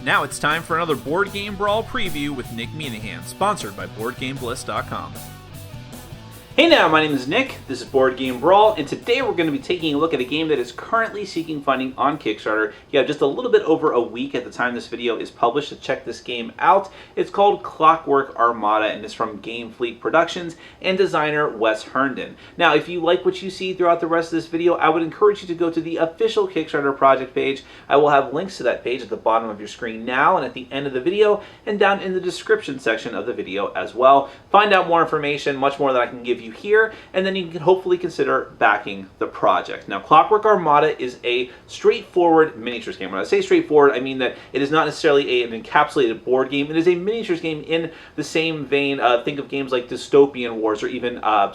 Now it's time for another Board Game Brawl preview with Nick Minahan, sponsored by BoardGameBliss.com. Hey now, my name is Nick, this is Board Game Brawl, and today we're going to be taking a look at a game that is currently seeking funding on Kickstarter. You have just a little bit over a week at the time this video is published to check this game out. It's called Clockwork Armada, and it's from Game Fleet Productions and designer Wes Herndon. Now, if you like what you see throughout the rest of this video, I would encourage you to go to the official Kickstarter project page. I will have links to that page at the bottom of your screen now and at the end of the video, and down in the description section of the video as well. Find out more information, much more that I can give you here, and then you can hopefully consider backing the project. Now, Clockwork Armada is a straightforward miniatures game. When I say straightforward, I mean that it is not necessarily an encapsulated board game. It is a miniatures game in the same vein. Think of games like Dystopian Wars or even I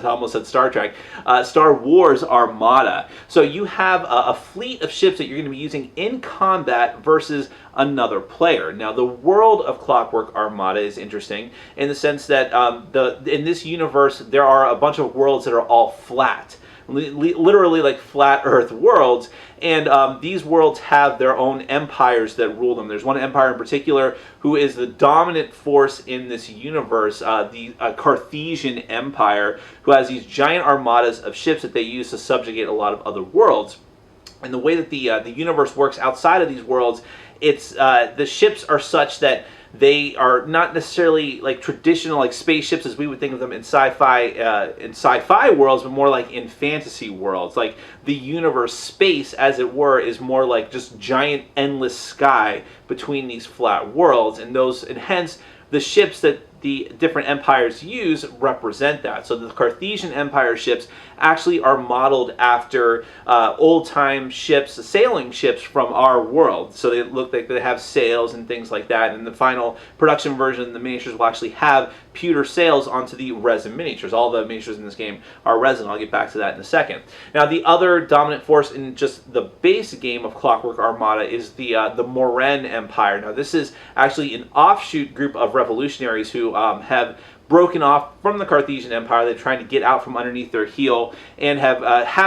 almost said Star Trek, Star Wars Armada. So you have a fleet of ships that you're going to be using in combat versus another player. Now, the world of Clockwork Armada is interesting in the sense that in this universe, there are a bunch of worlds that are all flat. Literally like flat Earth worlds, and these worlds have their own empires that rule them. There's one empire in particular who is the dominant force in this universe, the Carthesian Empire, who has these giant armadas of ships that they use to subjugate a lot of other worlds. And the way that the universe works outside of these worlds, it's the ships are such that they are not necessarily like traditional like spaceships as we would think of them in sci-fi worlds, but more like in fantasy worlds. Like the universe space, as it were, is more like just giant endless sky between these flat worlds, and hence the ships that the different empires use represent that. So the Carthesian Empire ships actually are modeled after old-time ships, sailing ships from our world. So they look like they have sails and things like that. And the final production version, the miniatures will actually have pewter sails onto the resin miniatures. All the miniatures in this game are resin. I'll get back to that in a second. Now, the other dominant force in just the base game of Clockwork Armada is the Moran Empire. Now, this is actually an offshoot group of revolutionaries who have broken off from the Carthesian Empire. They're trying to get out from underneath their heel and have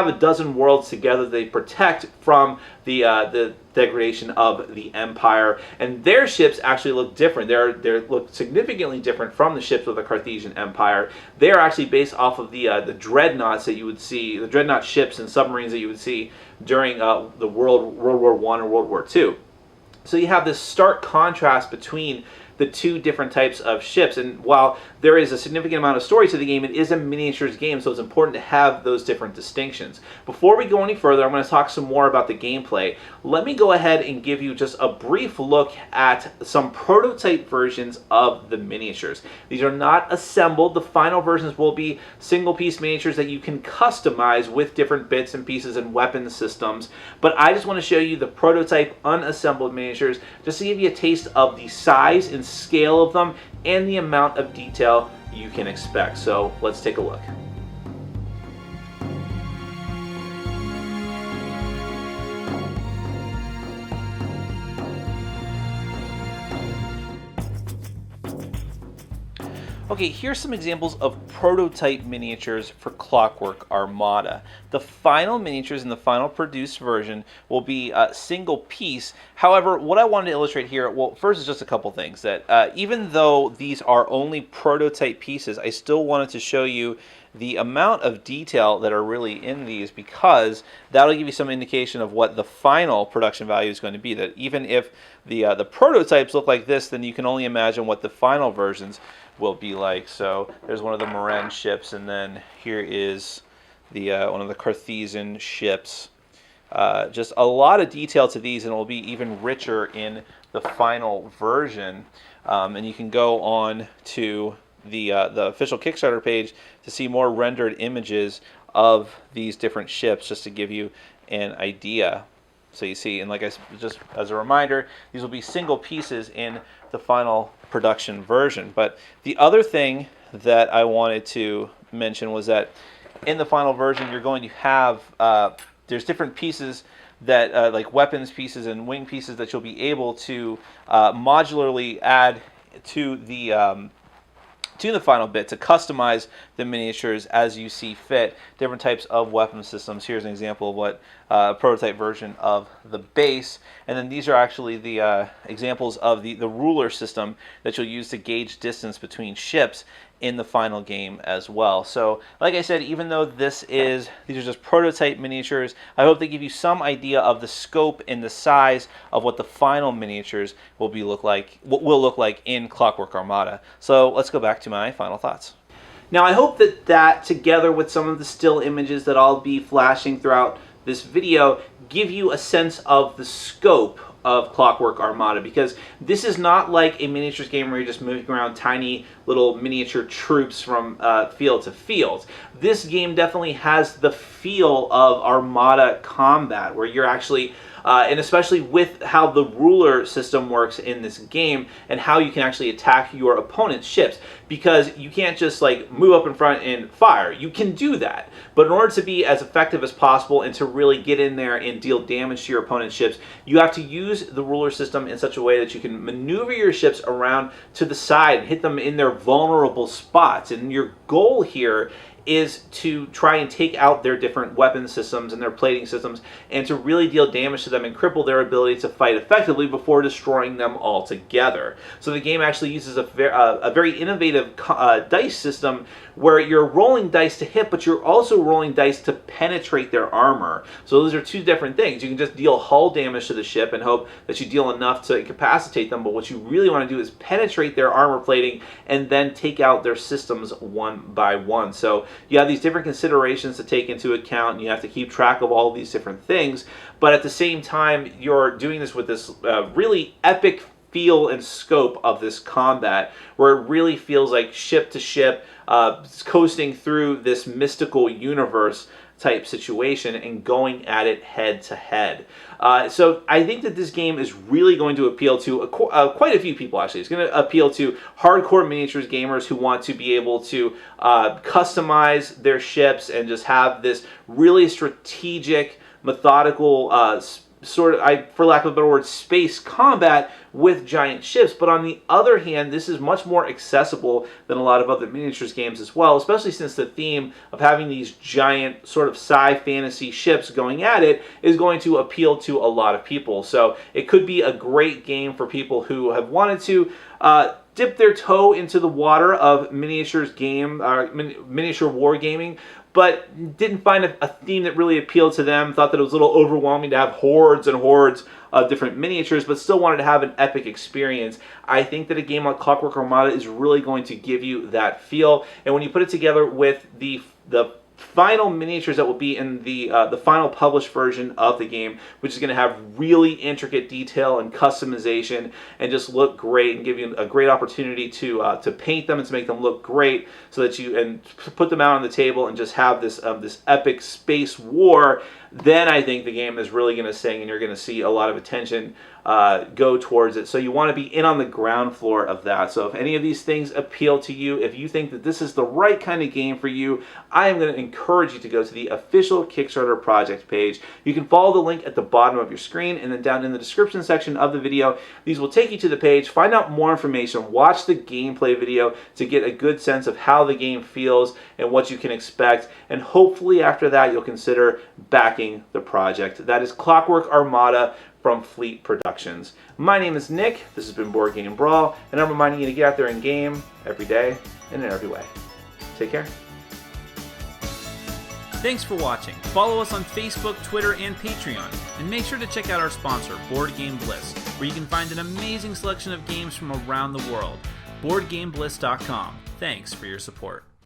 a dozen worlds together they protect from the degradation of the Empire. And their ships actually look different. They look significantly different from the ships of the Carthesian Empire. They are actually based off of the dreadnoughts that you would see, the dreadnought ships and submarines that you would see during the World War I or World War II. So you have this stark contrast between the two different types of ships, and while there is a significant amount of story to the game, it is a miniatures game, so it's important to have those different distinctions. Before we go any further, I'm going to talk some more about the gameplay. Let me go ahead and give you just a brief look at some prototype versions of the miniatures. These are not assembled. The final versions will be single-piece miniatures that you can customize with different bits and pieces and weapon systems, but I just want to show you the prototype unassembled miniatures just to give you a taste of the size and scale of them and the amount of detail you can expect. So let's take a look. Okay, here's some examples of prototype miniatures for Clockwork Armada. The final miniatures in the final produced version will be a single piece. However, what I wanted to illustrate here, well, first is just a couple things. That even though these are only prototype pieces, I still wanted to show you the amount of detail that are really in these, because that'll give you some indication of what the final production value is going to be. That even if the prototypes look like this, then you can only imagine what the final versions will be like. So there's one of the Moran ships, and then here is the one of the Carthesian ships. Just a lot of detail to these, and it will be even richer in the final version. And you can go on to the official Kickstarter page to see more rendered images of these different ships, just to give you an idea. So you see, and like just as a reminder, these will be single pieces in the final production version. But the other thing that I wanted to mention was that in the final version, you're going to have there's different pieces that like weapons pieces and wing pieces that you'll be able to modularly add to the to the final bit to customize the miniatures as you see fit. Different types of weapon systems. Here's an example of what prototype version of the base. And then these are actually the examples of the ruler system that you'll use to gauge distance between ships in the final game as well. So like I said, even though these are just prototype miniatures, I hope they give you some idea of the scope and the size of what the final miniatures will look like in Clockwork Armada. So let's go back to my final thoughts. Now I hope that together with some of the still images that I'll be flashing throughout this video give you a sense of the scope of Clockwork Armada, because this is not like a miniatures game where you're just moving around tiny little miniature troops from field to field. This game definitely has the feel of Armada combat, where you're actually and especially with how the ruler system works in this game and how you can actually attack your opponent's ships, because you can't just like move up in front and fire. You can do that, but in order to be as effective as possible and to really get in there and deal damage to your opponent's ships, you have to use the ruler system in such a way that you can maneuver your ships around to the side and hit them in their vulnerable spots. And your goal here is to try and take out their different weapon systems and their plating systems and to really deal damage to them and cripple their ability to fight effectively before destroying them altogether. So the game actually uses a very innovative dice system where you're rolling dice to hit, but you're also rolling dice to penetrate their armor. So those are two different things. You can just deal hull damage to the ship and hope that you deal enough to incapacitate them, but what you really want to do is penetrate their armor plating and then take out their systems one by one. So you have these different considerations to take into account, and you have to keep track of all these different things, but at the same time you're doing this with this really epic feel and scope of this combat, where it really feels like ship to ship coasting through this mystical universe type situation and going at it head to head. So I think that this game is really going to appeal to quite a few people, actually. It's going to appeal to hardcore miniatures gamers who want to be able to customize their ships and just have this really strategic, methodical sort of, for lack of a better word, space combat with giant ships. But on the other hand, this is much more accessible than a lot of other miniatures games as well, especially since the theme of having these giant sort of sci-fantasy ships going at it is going to appeal to a lot of people. So it could be a great game for people who have wanted to dip their toe into the water of miniatures game, miniature wargaming, but didn't find a theme that really appealed to them, thought that it was a little overwhelming to have hordes and hordes of different miniatures, but still wanted to have an epic experience. I think that a game like Clockwork Armada is really going to give you that feel, and when you put it together with the final miniatures that will be in the final published version of the game, which is going to have really intricate detail and customization and just look great and give you a great opportunity to paint them and to make them look great, so that you and put them out on the table and just have this this epic space war. Then I think the game is really going to sing, and you're going to see a lot of attention go towards it. So you want to be in on the ground floor of that. So if any of these things appeal to you, if you think that this is the right kind of game for you, I am going to encourage you to go to the official Kickstarter project page. You can follow the link at the bottom of your screen, and then down in the description section of the video, these will take you to the page. Find out more information, watch the gameplay video to get a good sense of how the game feels and what you can expect, and hopefully after that you'll consider backing the project. That is Clockwork Armada from Fleet Productions. My name is Nick, this has been Board Game Brawl, and I'm reminding you to get out there and game every day and in every way. Take care. Thanks for watching. Follow us on Facebook, Twitter, and Patreon, and make sure to check out our sponsor, Board Game Bliss, where you can find an amazing selection of games from around the world. BoardGameBliss.com. Thanks for your support.